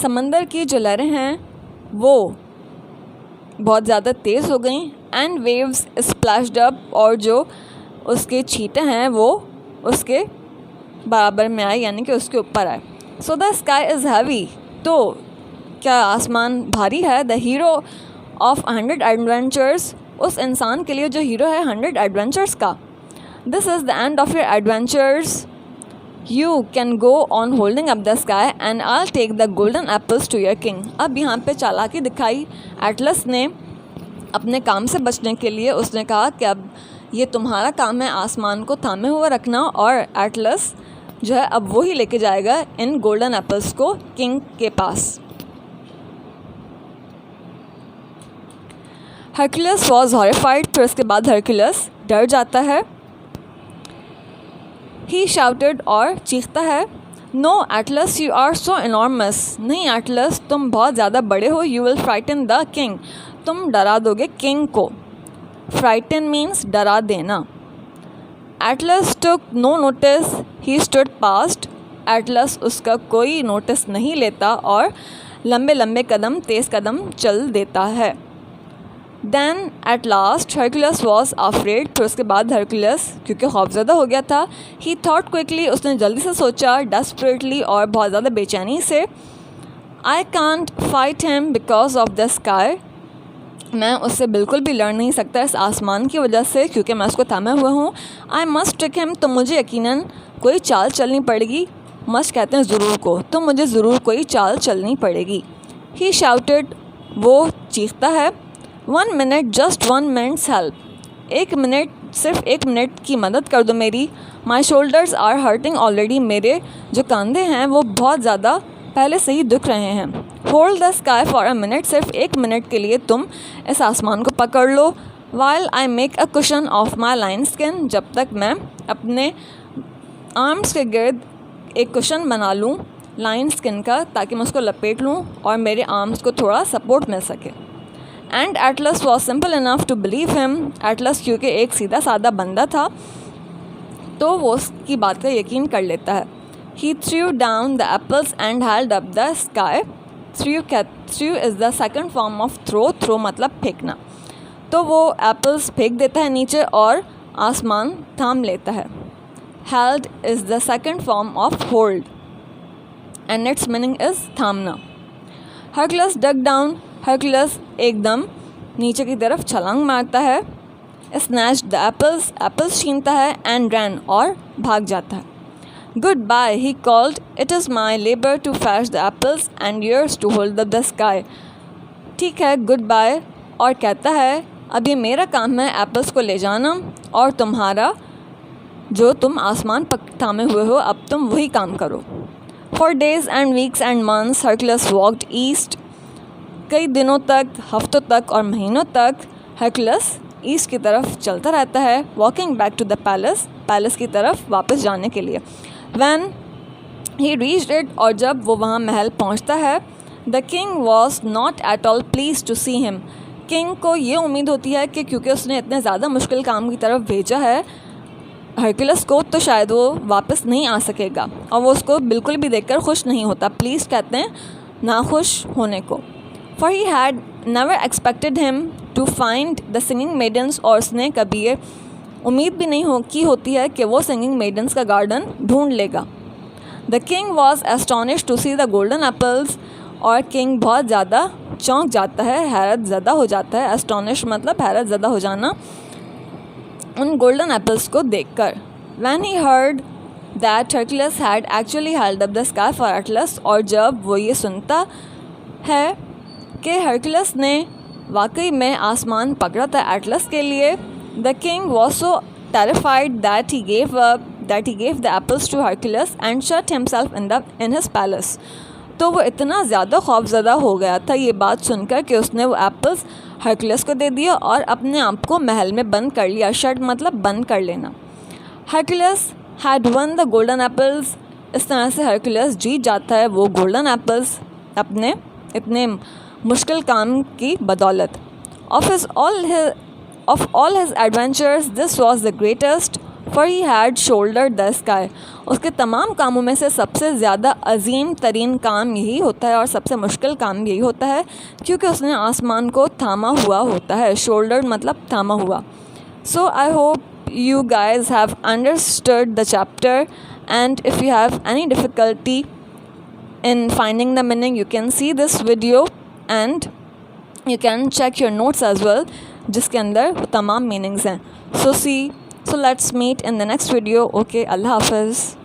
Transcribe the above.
समंदर की जो लहरें हैं वो बहुत ज़्यादा तेज़ हो गई। एंड वेव्स स्प्लैश्ड अप, और जो उसके छींटे हैं वो उसके बराबर में आए, यानी कि उसके ऊपर आए। So the sky is heavy, तो क्या आसमान भारी है। द हीरो ऑफ 100 एडवेंचर्स, उस इंसान के लिए जो हीरो है 100 एडवेंचर्स का। This is the end of your adventures, you can go on holding up the sky and I take the golden apples to your king. अब यहाँ पे चालाकी दिखाई एटलस ने अपने काम से बचने के लिए। उसने कहा कि अब ये तुम्हारा काम है आसमान को थामे हुए रखना, और एटलस जो है अब वो ही लेके जाएगा इन गोल्डन एप्पल्स को किंग के पास। हरक्यूलिस वॉज हॉरिफाइड, फिर उसके बाद हरक्यूलिस डर जाता है। ही शाउटेड, और चीखता है, no Atlas you are so enormous, नहीं एटलस तुम बहुत ज़्यादा बड़े हो। You will frighten the king, तुम डरा दोगे किंग को। फ्राइटन मीन्स डरा देना। Atlas took no notice, he stood past, Atlas उसका कोई नोटिस नहीं लेता और लंबे लंबे कदम, तेज़ कदम चल देता है। Then at last Hercules was afraid, फिर उसके बाद हरक्यूलिस क्योंकि खौफज़दा हो गया था। ही थॉट क्विकली, उसने जल्दी से सोचा, डेस्परेटली और बहुत ज़्यादा बेचैनी से, I can't fight him because of the sky, मैं उससे बिल्कुल भी लड़ नहीं सकता इस आसमान की वजह से, क्योंकि मैं उसको थामे हुआ हूँ। आई मस्ट ट्रिक हिम, तो मुझे यकीनन कोई चाल चलनी पड़ेगी। मस्ट कहते हैं ज़रूर को, तो मुझे ज़रूर कोई चाल चलनी पड़ेगी। ही शाउटेड, वो चीखता है, 1 minute, just 1 minutes help, 1 minute, सिर्फ 1 मिनट की मदद कर दो मेरी। My shoulders are hurting already, मेरे जो कंधे हैं वो बहुत ज़्यादा पहले से ही दुख रहे हैं। Hold the sky for a minute, सिर्फ 1 मिनट के लिए तुम इस आसमान को पकड़ लो। While I make a cushion of my lion skin, जब तक मैं अपने आर्म्स के गिर्द एक कुशन बना लूँ लाइन स्किन का, ताकि मैं उसको लपेट लूँ और मेरे आर्म्स को थोड़ा सपोर्ट मिल सके। And Atlas was simple enough to believe him, Atlas क्योंकि एक सीधा सादा बंदा था तो वो उसकी बात का यकीन कर लेता है। He threw down the apples and held up the sky. Threw is the second form of throw. Throw मतलब फेंकना। तो वो एप्पल्स फेंक देता है नीचे और आसमान थाम लेता है। Held is the second form of hold and its meaning is थामना। Hercules dug down. Hercules एकदम नीचे की तरफ छलांग मारता है। Snatched the apples. Apples छीनता है and ran और भाग जाता है। Goodbye, he called. It is my labor to fetch the apples and yours to hold up the sky. ठीक है, goodbye, और कहता है अब ये मेरा काम है एप्पल्स को ले जाना, और तुम्हारा जो तुम आसमान थामे हुए हो अब तुम वही काम करो। For days and weeks and months Hercules walked east. कई दिनों तक, हफ्तों तक और महीनों तक हरक्यूलिस ईस्ट की तरफ चलता रहता है। Walking back to the palace, palace की तरफ वापस जाने के लिए। When he reached it, और जब वो वहाँ महल पहुँचता है, the king was not at all pleased to see him. King को ये उम्मीद होती है कि क्योंकि उसने इतने ज़्यादा मुश्किल काम की तरफ भेजा है हरक्यूलिस को, तो शायद वो वापस नहीं आ सकेगा, और वो उसको बिल्कुल भी देखकर खुश नहीं होता। प्लीज़ कहते हैं नाखुश होने को। For he had never expected him to find the singing maidens, और उसने कभी ये उम्मीद भी नहीं होती है कि वो सिंगिंग मेडन्स का गार्डन ढूंढ लेगा। The king was astonished to see the golden apples, और किंग बहुत ज़्यादा चौंक जाता है, हैरत ज़दा हो जाता है। एस्टॉनिश मतलब हैरत ज़दा हो जाना उन गोल्डन एप्पल्स को देखकर। When he heard that Hercules had actually held up the sky for Atlas, और जब वो ये सुनता है कि हरक्यूलिस ने वाकई में आसमान पकड़ा था एटलस के लिए, The king was so terrified that he gave the apples to Hercules and shut himself in his palace. तो वो इतना ज़्यादा खौफज़दा हो गया था ये बात सुनकर कि उसने वो एप्पल्स हरक्यूलिस को दे दिया और अपने आप को महल में बंद कर लिया। शट मतलब बंद कर लेना। Hercules had won the golden apples. इस तरह से हरक्यूलिस जीत जाता है वो गोल्डन एप्पल्स अपने इतने मुश्किल काम की बदौलत। Of all his adventures, this was the greatest. For he had shouldered the sky, उसके तमाम कामों में से सबसे ज़्यादा अजीम तरीन काम यही होता है और सबसे मुश्किल काम यही होता है क्योंकि उसने आसमान को थामा हुआ होता है। शोल्डर्ड मतलब थामा हुआ। So I hope you guys have understood the chapter, and if you have any difficulty in finding the meaning, you can see this video and you can check your notes as well जिसके अंदर तमाम meanings हैं। So let's meet in the next video. Okay, Allah Hafiz.